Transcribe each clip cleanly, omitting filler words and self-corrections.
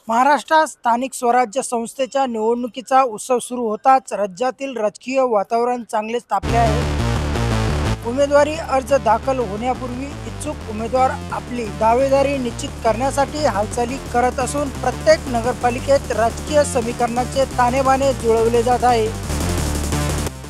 महाराष्ट्रात स्थानिक स्वराज्य संस्थेच्या निवडणुकीचा उत्सव सुरू होताच राज्यातील राजकीय वातावरण चांगलेच तापले आहे। उमेदवारी अर्ज दाखल होण्यापूर्वी इच्छुक उमेदवार आपली दावेदारी निश्चित करण्यासाठी हालचाली करत असून प्रत्येक नगरपालिकेत राजकीय समीकरणाचे ताणेबाणे जुळवले जात आहे।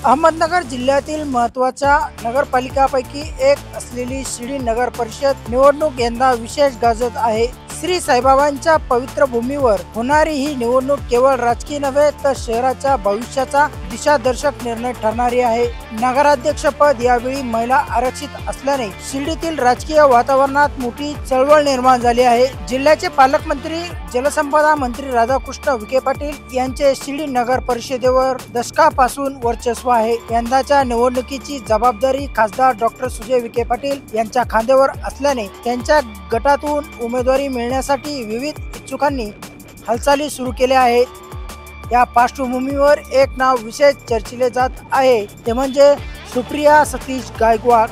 अहमदनगर जिल्ह्यातील महत्त्वाच्या नगरपालिकांपैकी एक असलेली शिर्डी नगर परिषद निवडणूक यंदा विशेष गाजत आहे। श्री साईबाबांच्या पवित्र भूमीवर होणारी ही निवडणूक केवळ राजकीय नव्हे तर शहराच्या भविष्याचा दिशादर्शक निर्णय ठरणारी आहे। नगराध्यक्षपद यावेळी महिला आरक्षित असल्याने शिर्डीतील राजकीय वातावरणात मोठी चळवळ निर्माण झाली आहे। जिल्ह्याचे पालकमंत्री जलसंपदा मंत्री राधाकृष्ण विखे पाटील यांचे शिर्डी नगर परिषदेवर दशकापासून वर्चस्व आहे। यंदाच्या निवडणुकीची जबाबदारी खासदार डॉक्टर सुजय विखे पाटील यांच्या खांद्यावर असल्याने त्यांच्या गटातून उमेदवारी मिळण्यासाठी विविध इच्छुकांनी हालचाली सुरू केल्या आहेत। या पार्श्वभूमीवर एक नाव विशेष चर्चिले जात आहे ते म्हणजे सुप्रिया सतीश गायकवाड।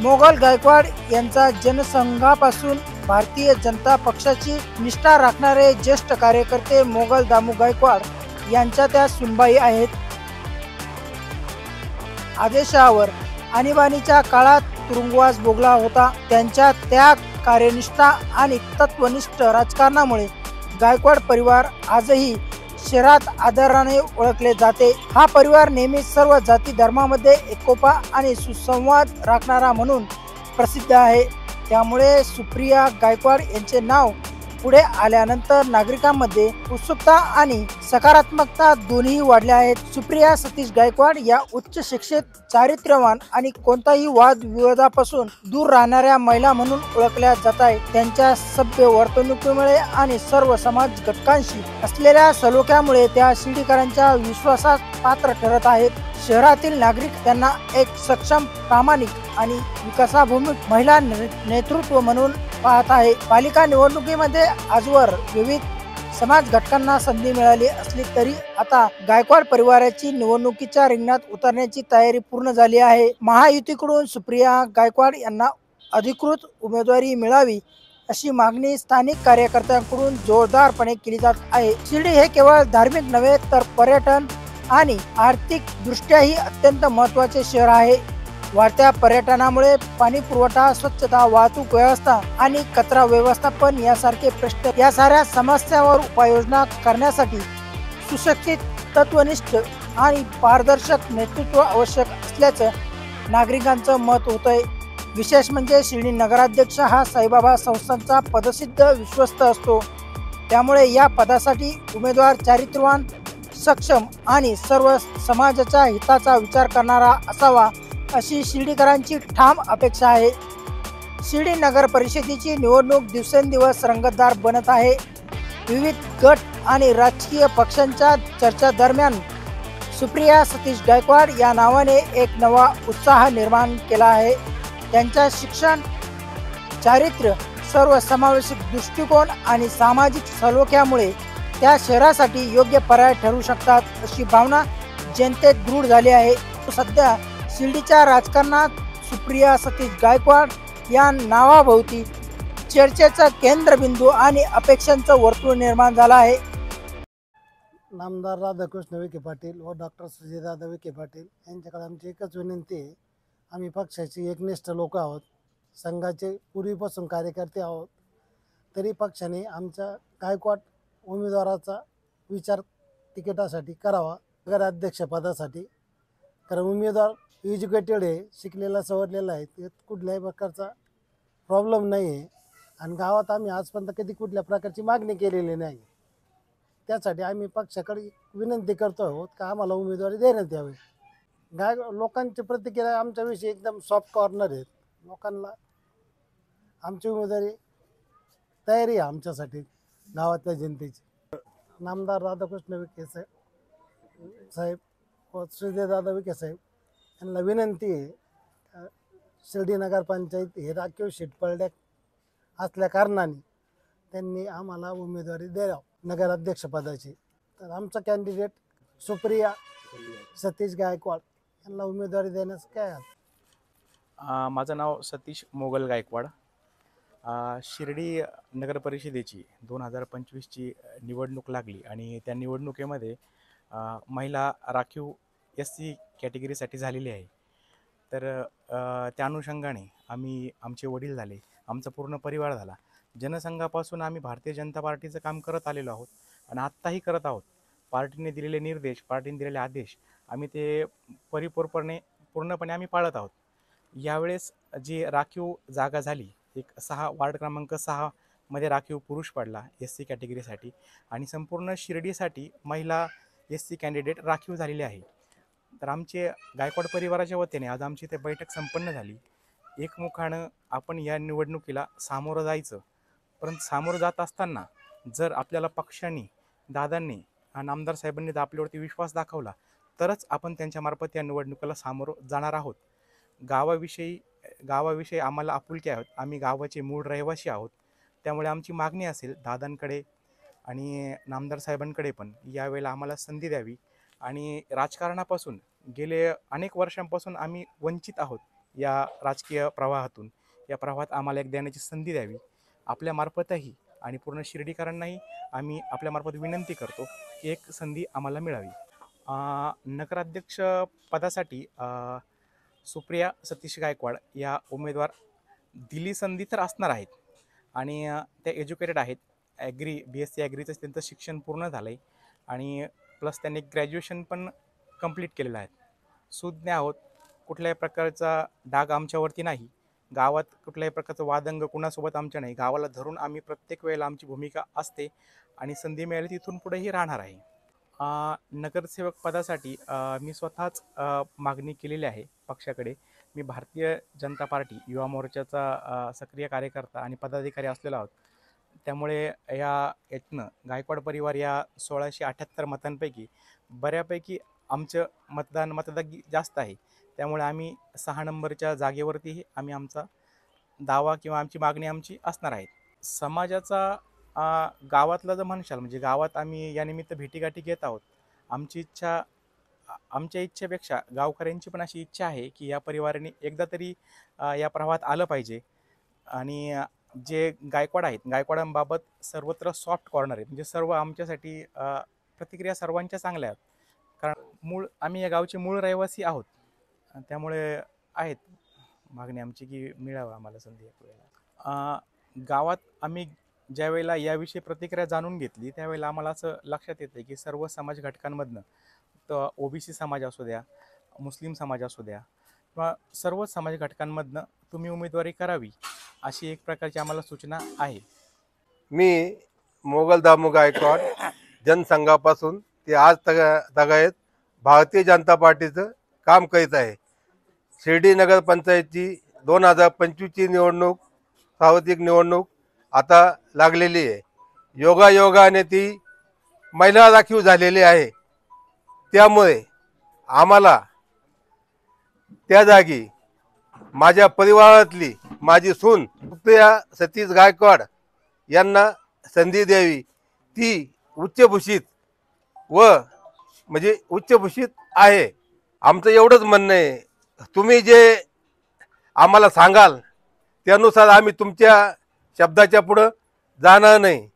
मोगल गायकवाड यांचा जनसंघापासून भारतीय जनता पक्षाची निष्ठा राखणारे ज्येष्ठ कार्यकर्ते मोगल दामू गायकवाड यांच्या त्या सुनबाई आहेत। आदेशावर आणीबाणीच्या काळात तुरुंगवास भोगला होता। त्यांच्या त्याग, कार्यनिष्ठा आणि तत्वनिष्ठ राजकारणामुळे गायकवाड परिवार आजही शहरात आदराने ओळखले जाते। हा परिवार नेहमी सर्व जाती धर्मामध्ये एकोपा आणि सुसंवाद राखणारा म्हणून प्रसिद्ध आहे। त्यामुळे सुप्रिया गायकवाड यांचे नाव पुढे आल्यानंतर नागरिकांमध्ये उत्सुकता आणि सकारात्मकता दोन्ही वाढल्या आहेत। सुप्रिया सतीश गायकवाड या उच्च शिक्षित, चारित्र्यवान आणि कोणताही वाद विवादापासून दूर राहणाऱ्या महिला म्हणून ओळखल्या जात आहेत। त्यांच्या सभ्य वर्तणुकीमुळे आणि सर्व समाज घटकांशी असलेल्या सलोख्यामुळे त्या शिर्डीकरांच्या विश्वासास पात्र ठरत आहेत। शहरातील नागरिक त्यांना एक सक्षम, प्रामाणिक आणि विकासाभिमुख महिला नेतृत्व म्हणून पाहत आहे। पालिका निवडणुकीमध्ये आजवर विविध समाज घटकांना संधी मिळाली असली तरी आता गायकवाड परिवाराची निवडणुकीच्या रिंगणात उतरण्याची तयारी पूर्ण झाली आहे। महायुतीकडून सुप्रिया गायकवाड यांना अधिकृत उमेदवारी मिळावी अशी मागणी स्थानिक कार्यकर्त्यांकडून जोरदारपणे केली जात आहे। शिर्डी हे केवळ धार्मिक नव्हे तर पर्यटन आणि आर्थिक दृष्ट्याही अत्यंत महत्त्वाचे शहर आहे। वाढत्या पर्यटनामुळे पाणी पुरवठा, स्वच्छता, वाहतूक व्यवस्था आणि कचरा व्यवस्थापन यासारखे प्रश्न, या साऱ्या समस्यांवर उपाययोजना करण्यासाठी सुशिक्षित, तत्वनिष्ठ आणि पारदर्शक नेतृत्व आवश्यक असल्याचं नागरिकांचं मत होतंय। विशेष म्हणजे शिर्डी नगराध्यक्ष हा साईबाबा संस्थांचा पदसिद्ध विश्वस्त असतो। त्यामुळे या पदासाठी उमेदवार चारित्र्यवान, सक्षम आणि सर्व समाजाच्या हिताचा विचार करणारा असावा अशी शिर्डीकरांची ठाम अपेक्षा आहे। शिर्डी नगर परिषदेची निवडणूक दिवसेंदिवस रंगतदार बनत आहे। विविध गट आणि राजकीय पक्षांच्या चर्चा दरम्यान सुप्रिया सतीश गायकवाड या नावाने एक नवा उत्साह निर्माण केला आहे। त्यांच्या शिक्षण, चारित्र्य, सर्वसमावेशक दृष्टिकोन आणि सामाजिक सलोख्यामुळे त्या शहरासाठी योग्य पर्याय ठरू शकतात अशी भावना जनतेत दृढ झाली आहे। सध्या शिर्डीच्या राजकारणात सुप्रिया सतीश गायकवाड या नावाभोवती चर्चेचा केंद्रबिंदू आणि अपेक्षांचं वर्तुळ निर्माण झालं आहे। नामदार राधाकृष्ण विखे पाटील व डॉक्टर सुजयदादा विखे पाटील यांच्याकडे आमची एकच विनंती आहे। आम्ही पक्षाचे एकनिष्ठ लोक आहोत, संघाचे पूर्वीपासून कार्यकर्ते आहोत, तरी पक्षाने आमच्या गायकवाड उमेदवाराचा विचार तिकिटासाठी करावा, नगराध्यक्षपदासाठी। कारण उमेदवार एज्युकेटेड आहे, शिकलेला सवरलेला आहे, त्यात कुठल्याही प्रकारचा प्रॉब्लेम नाही आहे आणि गावात आम्ही आजपर्यंत कधी कुठल्या प्रकारची मागणी केलेली नाही। त्यासाठी आम्ही पक्षाकडे विनंती करतो आहोत का आम्हाला उमेदवारी देण्यात यावी। लोकांची प्रतिक्रिया आमच्याविषयी एकदम सॉफ्ट कॉर्नर आहेत। लोकांना आमची उमेदवारी तयारी आहे आमच्यासाठी, गावातल्या जनतेची। नामदार राधाकृष्ण विखे साहेब व सुजयदादा विखे साहेब यांना विनंती आहे, शिर्डी नगरपंचायत हे राखीव सीट पडल्या असल्या कारणाने त्यांनी आम्हाला उमेदवारी द्यावी नगराध्यक्षपदाची। तर आमचा कॅन्डिडेट सुप्रिया सतीश गायकवाड यांना उमेदवारी देण्यास काय? माझं नाव सतीश मोगल गायकवाड। शिर्डी नगर परिषदेची 2025ची निवडणूक लागली आणि त्या निवडणुकीमध्ये महिला राखीव SC कॅटेगरीसाठी झालेली आहे. तर त्या अनुषंगाने आम्ही, आमचे वडील झाले, आमचा पूर्ण परिवार झाला, जनसंघापासून आम्ही भारतीय जनता पार्टीचं काम करत आलेलो आहोत आणि आत्ताही करत आहोत. पार्टीने दिलेले निर्देश, पार्टीने दिलेले आदेश आम्ही ते पूर्णपणे आम्ही पाळत आहोत. यावेळेस जी राखीव जागा झाली, एक वार्ड क्रमांक 6 मध्ये राखीव पुरुष पडला SC कॅटेगरीसाठी आणि संपूर्ण शिर्डीसाठी महिला SC कॅन्डिडेट राखीव झालेले आहे. तर आमचे गायकवाड परिवाराच्या वतीने आज आमची ते बैठक संपन्न झाली. एकमुखानं आपण या निवडणुकीला सामोरं जायचं, परंतु सामोरं जात असताना जर आपल्याला पक्षांनी, दादांनी आणि आमदार साहेबांनी जर आपल्यावरती विश्वास दाखवला तरच आपण त्यांच्यामार्फत या निवडणुकीला सामोरं जाणार आहोत. गावाविषयी आम्हाला आपुलकी आहोत. आम्ही गावाचे मूळ रहिवासी आहोत. त्यामुळे आमची मागणी असेल दादांकडे आणि नामदार साहेबांकडे पण यावेळेला आम्हाला संधी द्यावी. आणि राजकारणापासून गेले अनेक वर्षांपासून आम्ही वंचित आहोत या राजकीय प्रवाहातून. या प्रवाहात आम्हाला एक देण्याची संधी द्यावी. आपल्यामार्फतही आणि पूर्ण शिर्डीकरांनाही आम्ही आपल्यामार्फत विनंती करतो की एक संधी आम्हाला मिळावी. नगराध्यक्ष पदासाठी सुप्रिया सतीश गायकवाड या उमेदवार दिली संधी तर असणार आहेत आणि त्या एज्युकेटेड आहेत. BSc ॲग्रीचं त्यांचं शिक्षण पूर्ण झालं आहे आणि प्लस त्यांनी ग्रॅज्युएशन पण कंप्लीट केलेलं आहे. सुज्ञ आहोत. कुठल्याही प्रकारचा डाग आमच्यावरती नाही. गावात कुठल्याही प्रकारचं वादंग कुणासोबत आमच्या नाही. गावाला धरून आम्ही प्रत्येक वेळेला आमची भूमिका असते आणि संधी मिळाली तिथून पुढेही राहणार आहे. नगरसेवक पदासाठी मी स्वतःच मागणी केलेली आहे पक्षाकडे. मी भारतीय जनता पार्टी युवा मोर्चाचा सक्रिय कार्यकर्ता आणि पदाधिकारी असलेलो आहोत. त्यामुळे यातनं गायकवाड परिवार या 1678 मतांपैकी बऱ्यापैकी आमचं मतदान जास्त आहे. त्यामुळे आम्ही 6 नंबरच्या जागेवरतीही आम्ही आमचा दावा किंवा आमची मागणी असणार आहे. समाजाचा गावातला जर म्हणशाल म्हणजे गावात आम्ही या निमित्त भेटीगाठी घेत आहोत. आमच्या इच्छेपेक्षा गावकऱ्यांची पण अशी इच्छा आहे की या परिवाराने एकदा तरी या प्रवाहात आलं पाहिजे. आणि जे गायकवाड आहेत, गायकवाडांबाबत सर्वत्र सॉफ्ट कॉर्नर आहेत. म्हणजे सर्व आमच्यासाठी प्रतिक्रिया सर्वांच्या चांगल्या आहेत. कारण आम्ही या गावचे मूळ रहिवासी आहोत. त्यामुळे आहेत मागणी आमची की मिळावं आम्हाला संधी यावेळेला. गावात आम्ही ज्यावेळेला याविषयी प्रतिक्रिया जाणून घेतली त्यावेळेला आम्हाला असं लक्षात येतं की सर्व समाज घटकांमधनं, तर OBC समाज असू द्या, मुस्लिम समाज असू द्या किंवा सर्व समाज घटकांमधनं तुम्ही उमेदवारी करावी अशी एक प्रकारची आम्हाला सूचना आहे. मी मोगल दामू गायकवाड जनसंघापासून ते आज तगायत भारतीय जनता पार्टीचं काम करीत आहे. शिर्डी नगरपंचायतची 2025ची निवडणूक, सार्वत्रिक निवडणूक आता लागलेली आहे. योगायोगाने ती महिला राखीव झालेली आहे. त्यामुळे आम्हाला त्या जागी माझ्या परिवारातली माझी सून सुप्रिया सतीश गायकवाड यांना संधी द्यावी. ती उच्चभूषित आहे. आमचं एवढंच म्हणणं आहे. तुम्ही जे आम्हाला सांगाल त्यानुसार आम्ही तुमच्या शब्दाच्या पुढं जाणार नाही.